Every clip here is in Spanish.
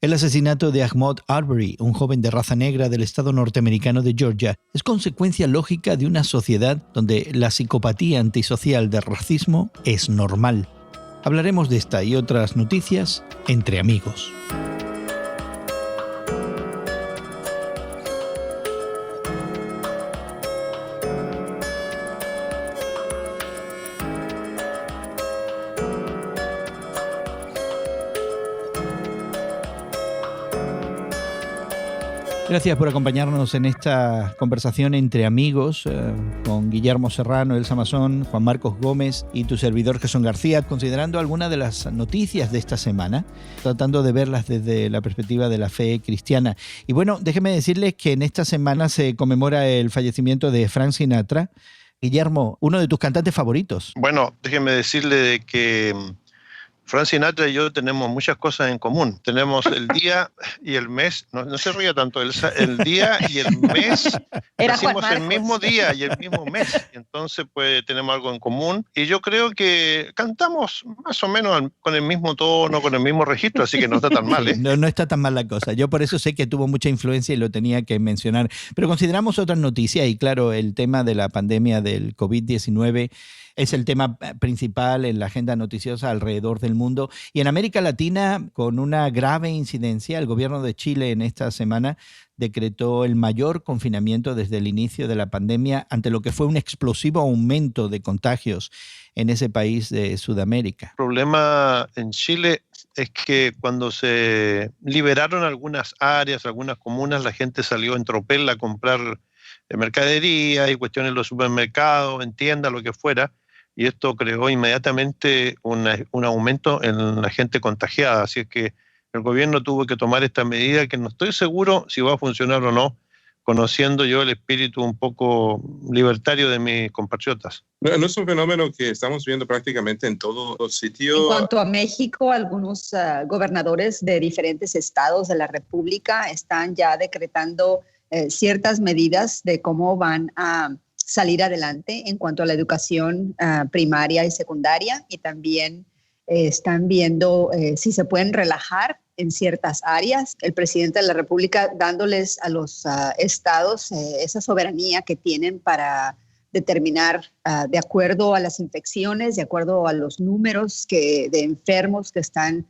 El asesinato de Ahmaud Arbery, un joven de raza negra del estado norteamericano de Georgia, es consecuencia lógica de una sociedad donde la psicopatía antisocial del racismo es normal. Hablaremos de esta y otras noticias entre amigos. Gracias por acompañarnos en esta conversación entre amigos con Guillermo Serrano, Elsa Mazón, Juan Marcos Gómez y tu servidor Jesús García, considerando algunas de las noticias de esta semana, tratando de verlas desde la perspectiva de la fe cristiana. Y bueno, déjenme decirles que en esta semana se conmemora el fallecimiento de Frank Sinatra. Guillermo, uno de tus cantantes favoritos. Bueno, déjenme decirle de que Frank Sinatra y yo tenemos muchas cosas en común. Tenemos el día y el mes, no se ría tanto, el día y el mes, nacimos el mismo día y el mismo mes. Entonces, pues tenemos algo en común. Y yo creo que cantamos más o menos con el mismo tono, con el mismo registro, así que no está tan mal, ¿eh? No está tan mal la cosa. Yo por eso sé que tuvo mucha influencia y lo tenía que mencionar. Pero consideramos otras noticias y claro, el tema de la pandemia del COVID-19 es el tema principal en la agenda noticiosa alrededor del mundo. Y en América Latina, con una grave incidencia, el gobierno de Chile en esta semana decretó el mayor confinamiento desde el inicio de la pandemia ante lo que fue un explosivo aumento de contagios en ese país de Sudamérica. El problema en Chile es que cuando se liberaron algunas áreas, algunas comunas, la gente salió en tropel a comprar mercadería y cuestiones en los supermercados, en tiendas, lo que fuera. Y esto creó inmediatamente un aumento en la gente contagiada. Así es que el gobierno tuvo que tomar esta medida que no estoy seguro si va a funcionar o no, conociendo yo el espíritu un poco libertario de mis compatriotas. No es un fenómeno que estamos viendo prácticamente en todos los sitios. En cuanto a México, algunos gobernadores de diferentes estados de la República están ya decretando ciertas medidas de cómo van a salir adelante en cuanto a la educación primaria y secundaria, y también están viendo si se pueden relajar en ciertas áreas. El presidente de la República dándoles a los estados esa soberanía que tienen para determinar de acuerdo a las infecciones, de acuerdo a los números de enfermos que están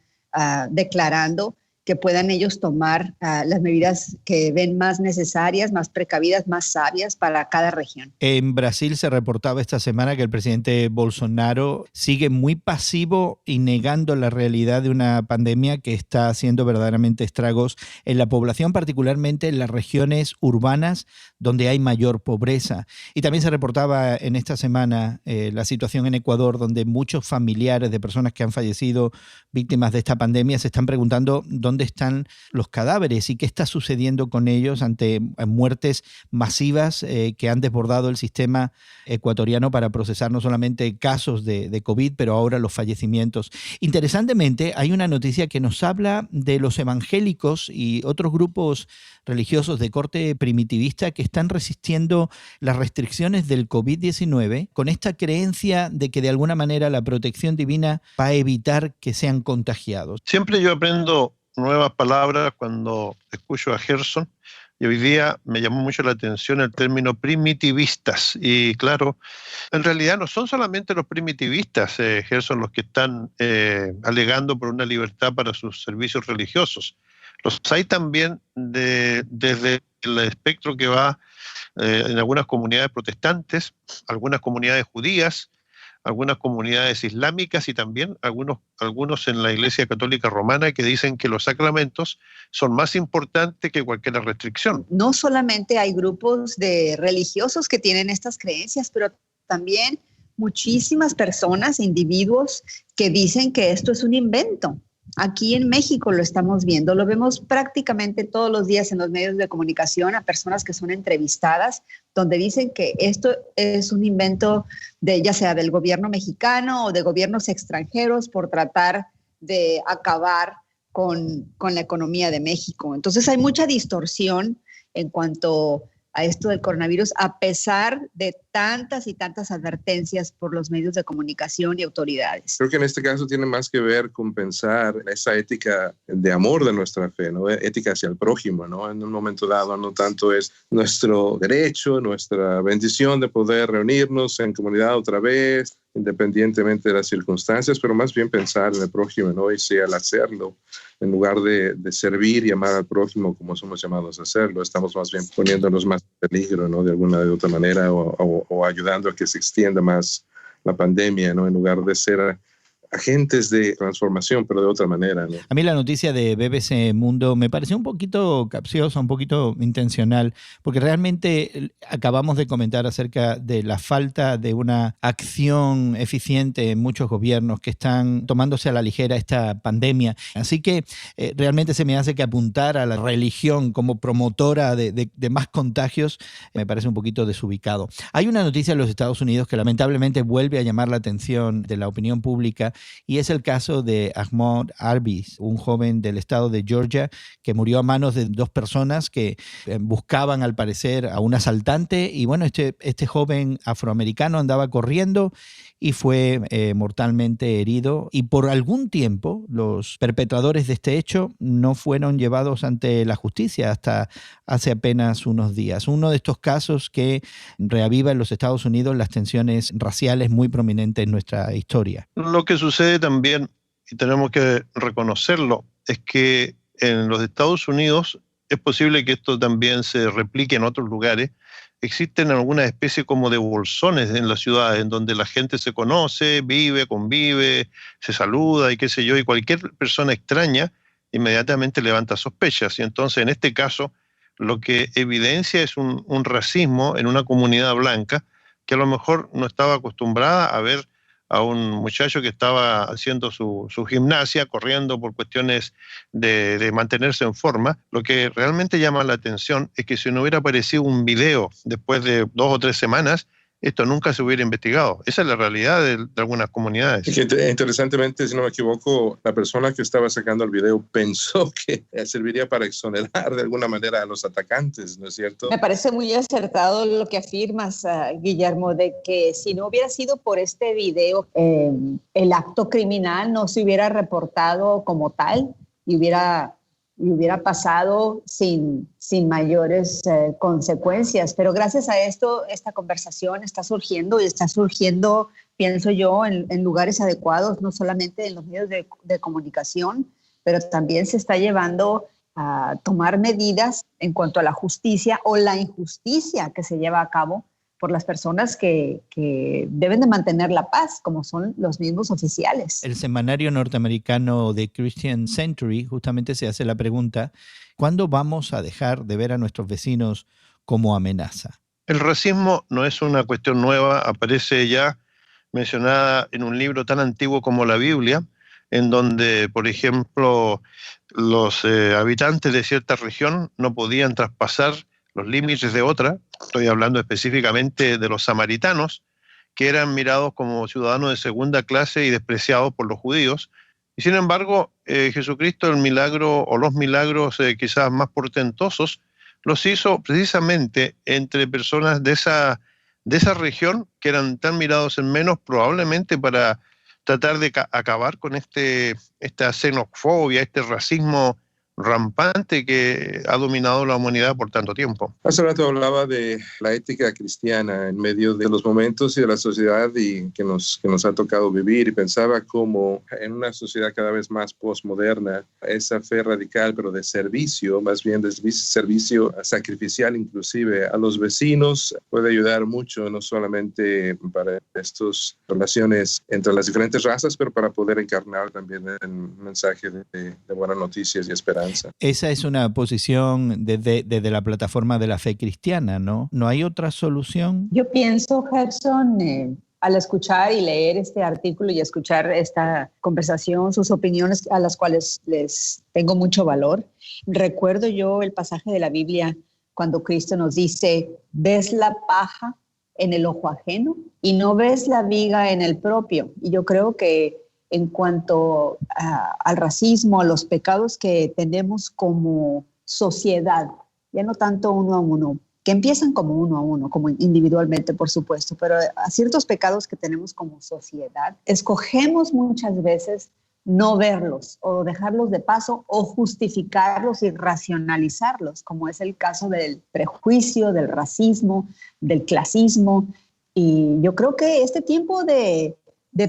declarando, que puedan ellos tomar las medidas que ven más necesarias, más precavidas, más sabias para cada región. En Brasil se reportaba esta semana que el presidente Bolsonaro sigue muy pasivo y negando la realidad de una pandemia que está haciendo verdaderamente estragos en la población, particularmente en las regiones urbanas donde hay mayor pobreza. Y también se reportaba en esta semana la situación en Ecuador, donde muchos familiares de personas que han fallecido víctimas de esta pandemia se están preguntando dónde están los cadáveres y qué está sucediendo con ellos ante muertes masivas que han desbordado el sistema ecuatoriano para procesar no solamente casos de COVID, pero ahora los fallecimientos. Interesantemente, hay una noticia que nos habla de los evangélicos y otros grupos religiosos de corte primitivista que están resistiendo las restricciones del COVID-19 con esta creencia de que de alguna manera la protección divina va a evitar que sean contagiados. Siempre yo aprendo nuevas palabras cuando escucho a Gerson, y hoy día me llamó mucho la atención el término primitivistas. Y claro, en realidad no son solamente los primitivistas, Gerson, los que están alegando por una libertad para sus servicios religiosos. Los hay también desde el espectro que va en algunas comunidades protestantes, algunas comunidades judías, algunas comunidades islámicas y también algunos en la Iglesia Católica Romana que dicen que los sacramentos son más importantes que cualquier restricción. No solamente hay grupos de religiosos que tienen estas creencias, pero también muchísimas personas, individuos que dicen que esto es un invento. Aquí en México lo estamos viendo, lo vemos prácticamente todos los días en los medios de comunicación a personas que son entrevistadas, donde dicen que esto es un invento ya sea del gobierno mexicano o de gobiernos extranjeros por tratar de acabar con la economía de México. Entonces hay mucha distorsión en cuanto a esto del coronavirus, a pesar de tantas y tantas advertencias por los medios de comunicación y autoridades. Creo que en este caso tiene más que ver con pensar en esa ética de amor de nuestra fe, ¿no? Ética hacia el prójimo, ¿no? En un momento dado no tanto es nuestro derecho, nuestra bendición de poder reunirnos en comunidad otra vez, independientemente de las circunstancias, pero más bien pensar en el prójimo, ¿no? Y si al hacerlo, en lugar de servir y amar al prójimo como somos llamados a hacerlo, estamos más bien poniéndonos más en peligro, ¿no? De alguna de otra manera, o ayudando a que se extienda más la pandemia, ¿no? En lugar de ser agentes de transformación, pero de otra manera, ¿no? A mí la noticia de BBC Mundo me pareció un poquito capciosa, un poquito intencional, porque realmente acabamos de comentar acerca de la falta de una acción eficiente en muchos gobiernos que están tomándose a la ligera esta pandemia. Así que realmente se me hace que apuntar a la religión como promotora de más contagios me parece un poquito desubicado. Hay una noticia en los Estados Unidos que lamentablemente vuelve a llamar la atención de la opinión pública, y es el caso de Ahmaud Arbery, un joven del estado de Georgia que murió a manos de dos personas que buscaban al parecer a un asaltante, y bueno, este joven afroamericano andaba corriendo y fue mortalmente herido, y por algún tiempo los perpetradores de este hecho no fueron llevados ante la justicia hasta hace apenas unos días. Uno de estos casos que reaviva en los Estados Unidos las tensiones raciales muy prominentes en nuestra historia. Lo que sucede también, y tenemos que reconocerlo, es que en los Estados Unidos es posible que esto también se replique en otros lugares. Existen algunas especies como de bolsones en las ciudades, en donde la gente se conoce, vive, convive, se saluda y qué sé yo, y cualquier persona extraña inmediatamente levanta sospechas. Y entonces, en este caso, lo que evidencia es un racismo en una comunidad blanca que a lo mejor no estaba acostumbrada a ver a un muchacho que estaba haciendo su gimnasia, corriendo por cuestiones de mantenerse en forma. Lo que realmente llama la atención es que si no hubiera aparecido un video después de 2 o 3 semanas, esto nunca se hubiera investigado. Esa es la realidad de algunas comunidades. Interesantemente, si no me equivoco, la persona que estaba sacando el video pensó que serviría para exonerar de alguna manera a los atacantes, ¿no es cierto? Me parece muy acertado lo que afirmas, Guillermo, de que si no hubiera sido por este video, el acto criminal no se hubiera reportado como tal y hubiera pasado sin mayores consecuencias. Pero gracias a esto, esta conversación está surgiendo, pienso yo, en lugares adecuados, no solamente en los medios de comunicación, pero también se está llevando a tomar medidas en cuanto a la justicia o la injusticia que se lleva a cabo por las personas que deben de mantener la paz, como son los mismos oficiales. El semanario norteamericano The Christian Century justamente se hace la pregunta: ¿cuándo vamos a dejar de ver a nuestros vecinos como amenaza? El racismo no es una cuestión nueva, aparece ya mencionada en un libro tan antiguo como la Biblia, en donde, por ejemplo, los habitantes de cierta región no podían traspasar los límites de otra. Estoy hablando específicamente de los samaritanos, que eran mirados como ciudadanos de segunda clase y despreciados por los judíos. Y sin embargo, Jesucristo, el milagro o los milagros quizás más portentosos, los hizo precisamente entre personas de esa región que eran tan mirados en menos, probablemente para tratar de acabar con esta xenofobia, este racismo rampante que ha dominado la humanidad por tanto tiempo. Hace rato hablaba de la ética cristiana en medio de los momentos y de la sociedad y que nos ha tocado vivir, y pensaba cómo en una sociedad cada vez más postmoderna, esa fe radical, pero de servicio, más bien de servicio sacrificial inclusive a los vecinos, puede ayudar mucho, no solamente para estas relaciones entre las diferentes razas, pero para poder encarnar también el mensaje de buenas noticias y esperanza. Esa es una posición desde la plataforma de la fe cristiana, ¿no? ¿No hay otra solución? Yo pienso, Gerson, al escuchar y leer este artículo y escuchar esta conversación, sus opiniones a las cuales les tengo mucho valor, recuerdo yo el pasaje de la Biblia cuando Cristo nos dice: ¿ves la paja en el ojo ajeno y no ves la viga en el propio? Y yo creo que en cuanto al racismo, a los pecados que tenemos como sociedad, ya no tanto uno a uno, que empiezan como uno a uno, como individualmente, por supuesto, pero a ciertos pecados que tenemos como sociedad, escogemos muchas veces no verlos o dejarlos de paso o justificarlos y racionalizarlos, como es el caso del prejuicio, del racismo, del clasismo. Y yo creo que este tiempo de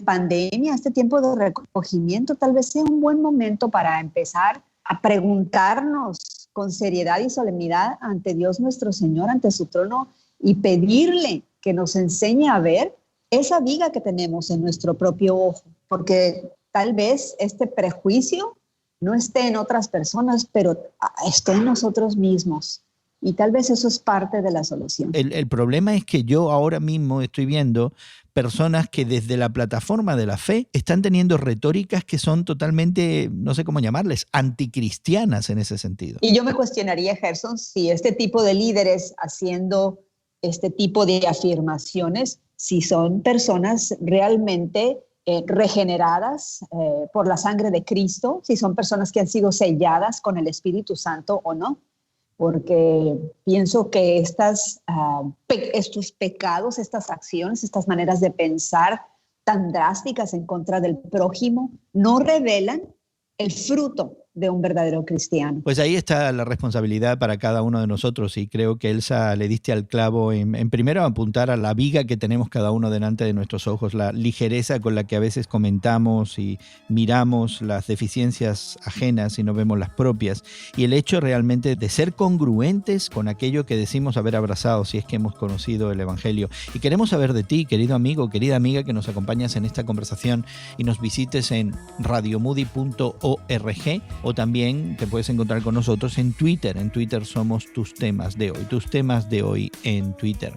pandemia, este tiempo de recogimiento, tal vez sea un buen momento para empezar a preguntarnos con seriedad y solemnidad ante Dios nuestro Señor, ante su trono, y pedirle que nos enseñe a ver esa viga que tenemos en nuestro propio ojo, porque tal vez este prejuicio no esté en otras personas, pero esté en nosotros mismos. Y tal vez eso es parte de la solución. El problema es que yo ahora mismo estoy viendo personas que desde la plataforma de la fe están teniendo retóricas que son totalmente, no sé cómo llamarles, anticristianas en ese sentido. Y yo me cuestionaría, Gerson, si este tipo de líderes haciendo este tipo de afirmaciones, si son personas realmente regeneradas por la sangre de Cristo, si son personas que han sido selladas con el Espíritu Santo o no. Porque pienso que estos pecados, estas acciones, estas maneras de pensar tan drásticas en contra del prójimo no revelan el fruto de un verdadero cristiano. Pues ahí está la responsabilidad para cada uno de nosotros, y creo que Elsa le diste al clavo en primero apuntar a la viga que tenemos cada uno delante de nuestros ojos, la ligereza con la que a veces comentamos y miramos las deficiencias ajenas y no vemos las propias, y el hecho realmente de ser congruentes con aquello que decimos haber abrazado, si es que hemos conocido el Evangelio. Y queremos saber de ti, querido amigo, querida amiga, que nos acompañas en esta conversación y nos visites en radiomoody.org, o también te puedes encontrar con nosotros en Twitter. En Twitter somos Tus Temas de Hoy, Tus Temas de Hoy en Twitter.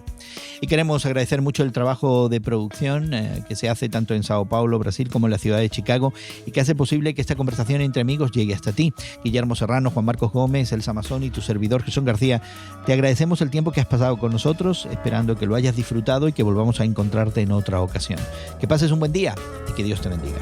Y queremos agradecer mucho el trabajo de producción que se hace tanto en Sao Paulo, Brasil, como en la ciudad de Chicago, y que hace posible que esta conversación entre amigos llegue hasta ti. Guillermo Serrano, Juan Marcos Gómez, Elsa Mazón y tu servidor Jesús García, te agradecemos el tiempo que has pasado con nosotros, esperando que lo hayas disfrutado y que volvamos a encontrarte en otra ocasión. Que pases un buen día y que Dios te bendiga.